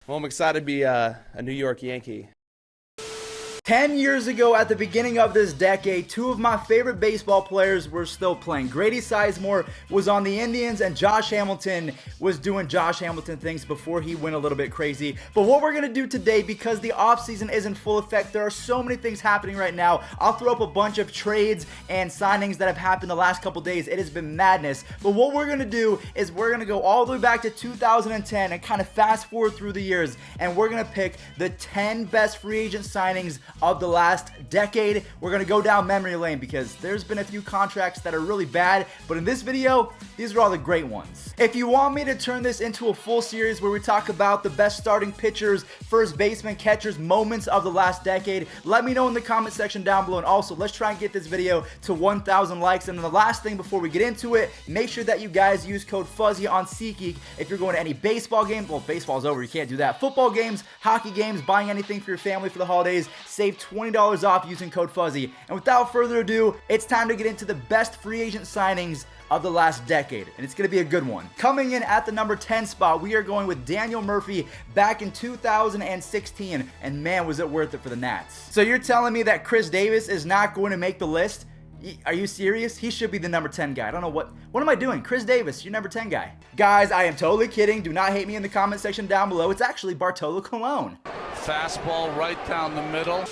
Well, I'm excited to be a New York Yankee. 10 years ago, at the beginning of this decade, two of my favorite baseball players were still playing. Grady Sizemore was on the Indians, and Josh Hamilton was doing Josh Hamilton things before he went a little bit crazy. But what we're going to do today, because the offseason is in full effect, there are so many things happening right now. I'll throw up a bunch of trades and signings that have happened the last couple days. It has been madness. But what we're going to do is we're going to go all the way back to 2010 and kind of fast forward through the years, and we're going to pick the 10 best free agent signings of the last decade. We're going to go down memory lane because there's been a few contracts that are really bad, but in this video, these are all the great ones. If you want me to turn this into a full series where we talk about the best starting pitchers, first baseman, catchers, moments of the last decade, let me know in the comment section down below. And also, let's try and get this video to 1,000 likes. And then the last thing before we get into it, make sure that you guys use code Fuzzy on SeatGeek if you're going to any baseball game. Well, baseball's over, you can't do that. Football games, hockey games, buying anything for your family for the holidays, save $20 off using code Fuzzy. And without further ado, it's time to get into the best free agent signings of the last decade, and it's going to be a good one. Coming in at the number 10 spot, we are going with Daniel Murphy back in 2016, and man, was it worth it for the Nats. So you're telling me that Chris Davis is not going to make the list? Are you serious? He should be the number 10 guy. I don't know what am I doing? Chris Davis, you're number 10 guy. Guys, I am totally kidding. Do not hate me in the comment section down below. It's actually Bartolo Colon. Fastball right down the middle.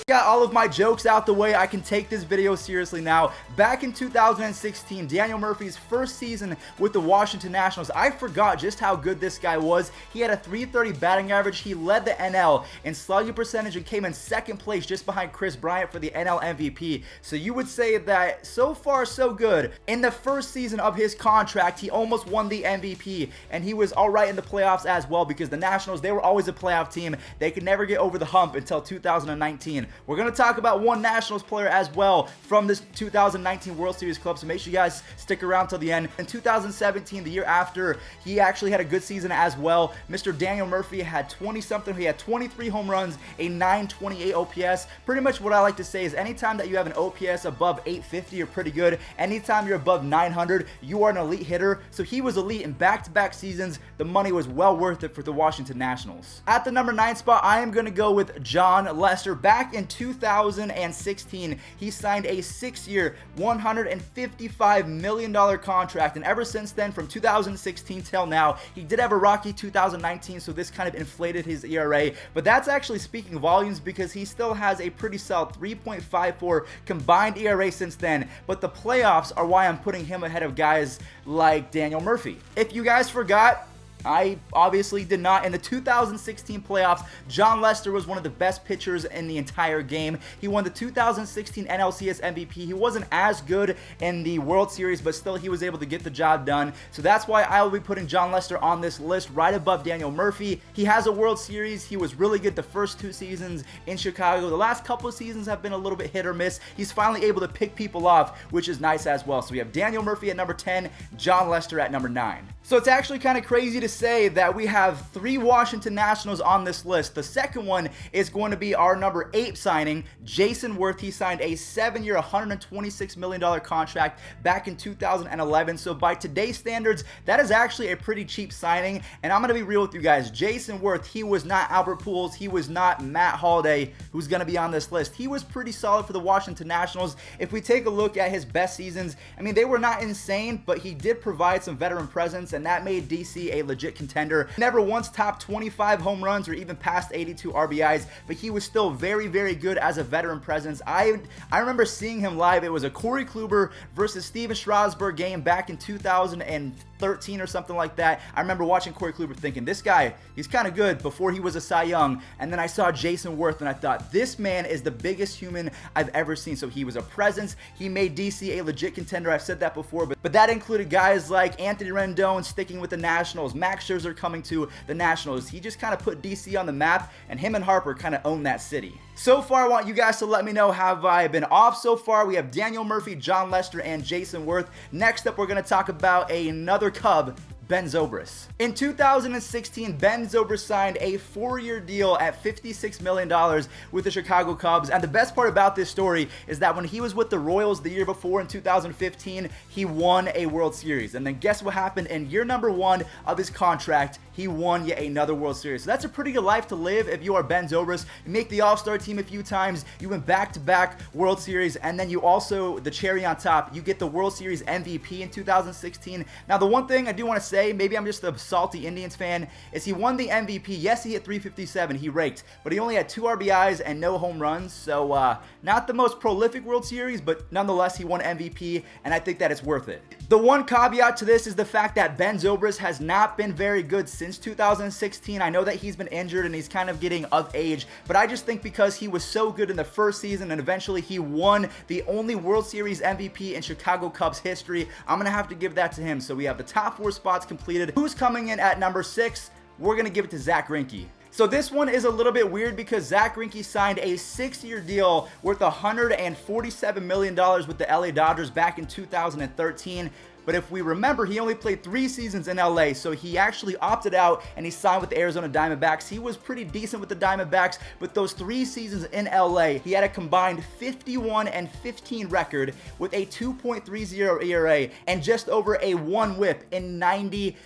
Got all of my jokes out the way. I can take this video seriously now. Back in 2016, Daniel Murphy's first season with the Washington Nationals, I forgot just how good this guy was. He had a .330 batting average. He led the NL in slugging percentage and came in second place just behind Chris Bryant for the NL MVP. So you would say that so far so good. In the first season of his contract, he almost won the MVP, and he was all right in the playoffs as well, because the Nationals, they were always a playoff team. They could never get over the hump until 2019. We're going to talk about one Nationals player as well from this 2019 World Series club, so make sure you guys stick around till the end. In 2017, the year after, he actually had a good season as well. Mr. Daniel Murphy had 20-something. He had 23 home runs, a .928 OPS. Pretty much what I like to say is anytime that you have an OPS above 850, you're pretty good. Anytime you're above 900, you are an elite hitter. So he was elite in back-to-back seasons. The money was well worth it for the Washington Nationals. At the number 9 spot, I am going to go with Jon Lester. Back in 2016, he signed a 6-year, $155 million contract, and ever since then, from 2016 till now, he did have a rocky 2019, so this kind of inflated his ERA, but that's actually speaking volumes because he still has a pretty solid 3.54 combined ERA since then, but the playoffs are why I'm putting him ahead of guys like Daniel Murphy. If you guys forgot, I obviously did not. In the 2016 playoffs, Jon Lester was one of the best pitchers in the entire game. He won the 2016 NLCS MVP. He wasn't as good in the World Series, but still he was able to get the job done. So that's why I will be putting Jon Lester on this list right above Daniel Murphy. He has a World Series. He was really good the first 2 seasons in Chicago. The last couple of seasons have been a little bit hit or miss. He's finally able to pick people off, which is nice as well. So we have Daniel Murphy at number 10, Jon Lester at number 9. So it's actually kind of crazy to say that we have 3 Washington Nationals on this list. The second one is going to be our number 8 signing, Jayson Werth. He signed a 7-year, $126 million contract back in 2011. So by today's standards, that is actually a pretty cheap signing. And I'm going to be real with you guys. Jayson Werth, he was not Albert Pujols. He was not Matt Holliday, who's going to be on this list. He was pretty solid for the Washington Nationals. If we take a look at his best seasons, I mean, they were not insane, but he did provide some veteran presence, and that made DC a legit contender. Never once topped 25 home runs or even past 82 RBIs, but he was still very, very good as a veteran presence. I remember seeing him live. It was a Corey Kluber versus Steven Strasburg game back in 2013 or something like that. I remember watching Corey Kluber thinking, this guy, he's kind of good before he was a Cy Young. And then I saw Jayson Werth and I thought, this man is the biggest human I've ever seen. So he was a presence. He made DC a legit contender. I've said that before, but that included guys like Anthony Rendon sticking with the Nationals, Max Scherzer coming to the Nationals. He just kind of put DC on the map, and him and Harper kind of owned that city. So far, I want you guys to let me know, have I been off so far? We have Daniel Murphy, Jon Lester, and Jayson Werth. Next up, we're going to talk about another Cub, Ben Zobrist. In 2016, Ben Zobrist signed a 4-year deal at $56 million with the Chicago Cubs. And the best part about this story is that when he was with the Royals the year before in 2015, he won a World Series. And then guess what happened in year number 1 of his contract? he won yet another World Series. So that's a pretty good life to live if you are Ben Zobrist. You make the All-Star team a few times, you win back-to-back World Series, and then you also, the cherry on top, you get the World Series MVP in 2016. Now, the one thing I do want to say, maybe I'm just a salty Indians fan, is he won the MVP. Yes, he hit 357, he raked, but he only had 2 RBIs and no home runs, so not the most prolific World Series, but nonetheless, he won MVP, and I think that it's worth it. The one caveat to this is the fact that Ben Zobrist has not been very good since 2016. I know that he's been injured and he's kind of getting of age, but I just think because he was so good in the first season and eventually he won the only World Series MVP in Chicago Cubs history, I'm going to have to give that to him. So we have the top 4 spots completed. Who's coming in at number 6? We're going to give it to Zack Greinke. So this one is a little bit weird because Zack Greinke signed a 6-year deal worth $147 million with the LA Dodgers back in 2013. But if we remember, he only played 3 seasons in LA, so he actually opted out and he signed with the Arizona Diamondbacks. He was pretty decent with the Diamondbacks, but those 3 seasons in LA, he had a combined 51-15 record with a 2.30 ERA and just over a 1 WHIP in 92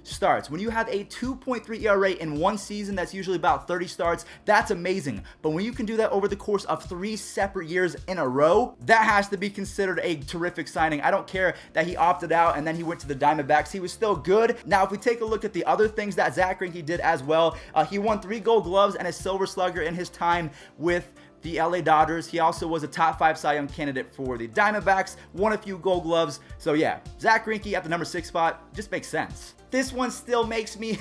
starts. When you have a 2.3 ERA in one season, that's usually about 30 starts, that's amazing. But when you can do that over the course of 3 separate years in a row, that has to be considered a terrific signing. I don't care that he opted out and then he went to the Diamondbacks. He was still good. Now, if we take a look at the other things that Zack Greinke did as well, he won 3 Gold Gloves and a Silver Slugger in his time with the LA Dodgers. He also was a top 5 Cy Young candidate for the Diamondbacks, won a few Gold Gloves. So yeah, Zack Greinke at the number 6 spot just makes sense. This one still makes me,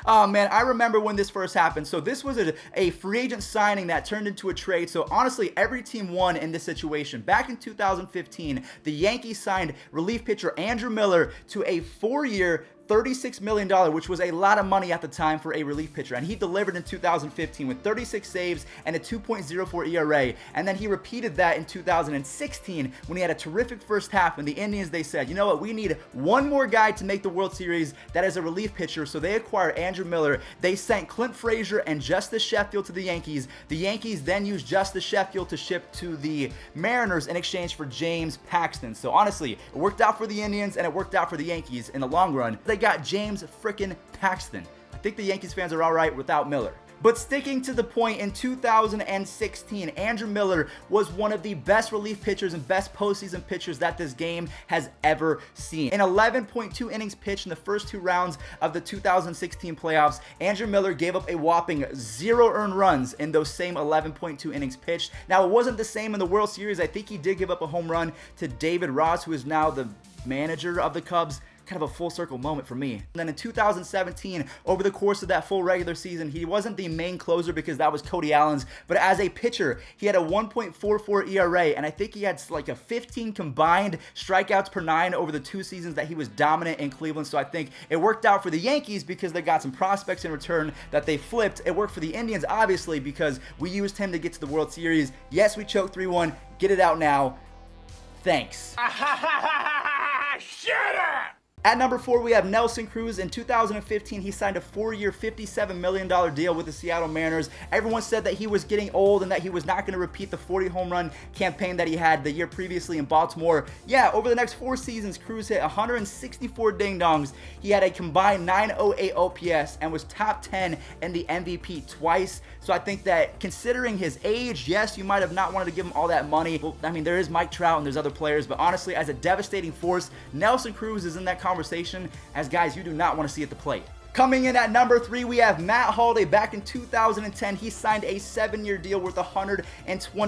oh man, I remember when this first happened. So this was a free agent signing that turned into a trade. So honestly, every team won in this situation. Back in 2015, the Yankees signed relief pitcher Andrew Miller to a 4-year, $36 million, which was a lot of money at the time for a relief pitcher, and he delivered in 2015 with 36 saves and a 2.04 ERA, and then he repeated that in 2016 when he had a terrific first half, and the Indians, they said, you know what, we need one more guy to make the World Series that is a relief pitcher, so they acquired Andrew Miller. They sent Clint Frazier and Justice Sheffield to the Yankees. The Yankees then used Justice Sheffield to ship to the Mariners in exchange for James Paxton. So honestly, it worked out for the Indians and it worked out for the Yankees in the long run. They got James frickin' Paxton. I think the Yankees fans are all right without Miller. But sticking to the point, in 2016, Andrew Miller was one of the best relief pitchers and best postseason pitchers that this game has ever seen. In 11.2 innings pitched in the first 2 rounds of the 2016 playoffs, Andrew Miller gave up a whopping 0 earned runs in those same 11.2 innings pitched. Now, it wasn't the same in the World Series. I think he did give up a home run to David Ross, who is now the manager of the Cubs. Kind of a full circle moment for me. And then in 2017, over the course of that full regular season, he wasn't the main closer because that was Cody Allen's, but as a pitcher, he had a 1.44 ERA, and I think he had like a 15 combined strikeouts per 9 over the 2 seasons that he was dominant in Cleveland. So I think it worked out for the Yankees because they got some prospects in return that they flipped. It worked for the Indians, obviously, because we used him to get to the World Series. Yes, we choked 3-1. Get it out now. Thanks. Shut up! At number 4, we have Nelson Cruz. In 2015, he signed a 4-year, $57 million deal with the Seattle Mariners. Everyone said that he was getting old and that he was not going to repeat the 40 home run campaign that he had the year previously in Baltimore. Yeah, over the next 4 seasons, Cruz hit 164 ding-dongs. He had a combined 908 OPS and was top 10 in the MVP twice. So I think that considering his age, yes, you might have not wanted to give him all that money. Well, I mean, there is Mike Trout and there's other players, but honestly, as a devastating force, Nelson Cruz is in that conversation as guys you do not want to see at the plate. Coming in at number 3, we have Matt Holliday. Back in 2010, he signed a 7-year deal worth $120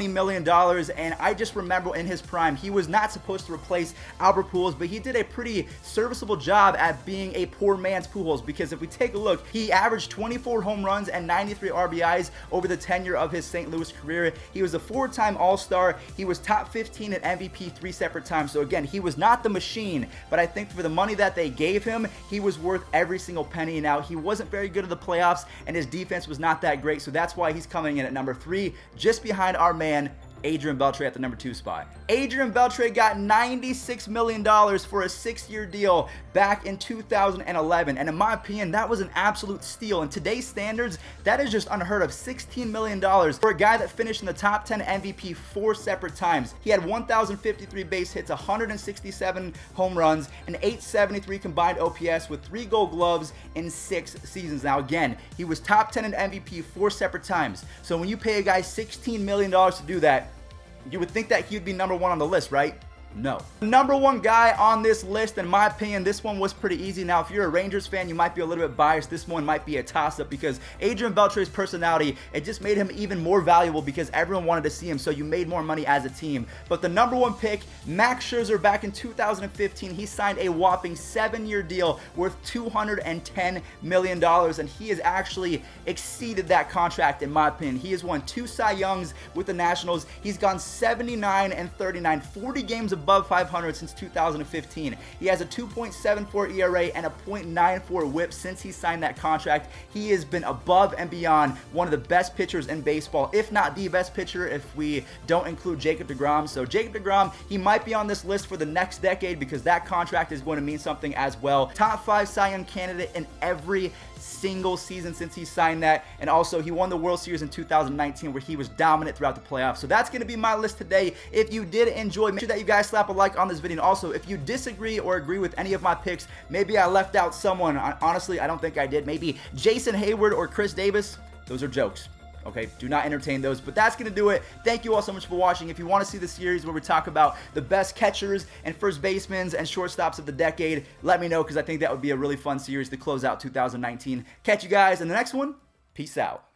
million, and I just remember in his prime, he was not supposed to replace Albert Pujols, but he did a pretty serviceable job at being a poor man's Pujols, because if we take a look, he averaged 24 home runs and 93 RBIs over the tenure of his St. Louis career. He was a 4-time All-Star. He was top 15 at MVP 3 separate times. So again, he was not the machine, but I think for the money that they gave him, he was worth every single penny. Now, he wasn't very good in the playoffs, and his defense was not that great, so that's why he's coming in at number 3, just behind our man, Adrian Beltre at the number 2 spot. Adrian Beltre got $96 million for a 6-year deal back in 2011, and in my opinion, that was an absolute steal. In today's standards, that is just unheard of. $16 million for a guy that finished in the top 10 MVP 4 separate times. He had 1,053 base hits, 167 home runs, and 873 combined OPS with 3 Gold Gloves in 6 seasons. Now again, he was top 10 in MVP 4 separate times. So when you pay a guy $16 million to do that, you would think that he would be number 1 on the list, right? No. Number 1 guy on this list, in my opinion, this one was pretty easy. Now, if you're a Rangers fan, you might be a little bit biased. This one might be a toss-up because Adrian Beltre's personality, it just made him even more valuable because everyone wanted to see him, so you made more money as a team. But the number 1 pick, Max Scherzer, back in 2015, he signed a whopping 7-year deal worth $210 million, and he has actually exceeded that contract, in my opinion. He has won 2 Cy Youngs with the Nationals. He's gone 79-39, 40 games above 500 since 2015. He has a 2.74 ERA and a .94 whip since he signed that contract. He has been above and beyond one of the best pitchers in baseball, if not the best pitcher if we don't include Jacob deGrom. So Jacob deGrom, he might be on this list for the next decade because that contract is going to mean something as well. Top 5 Cy Young candidate in every single season since he signed that, and also he won the World Series in 2019 where he was dominant throughout the playoffs. So that's going to be my list today. If you did enjoy, make sure that you guys slap a like on this video. And also, if you disagree or agree with any of my picks, maybe I left out someone. Honestly, I don't think I did. Maybe Jason Hayward or Chris Davis. Those are jokes. Okay, do not entertain those, but that's going to do it. Thank you all so much for watching. If you want to see the series where we talk about the best catchers and first basemen and shortstops of the decade, let me know because I think that would be a really fun series to close out 2019. Catch you guys in the next one. Peace out.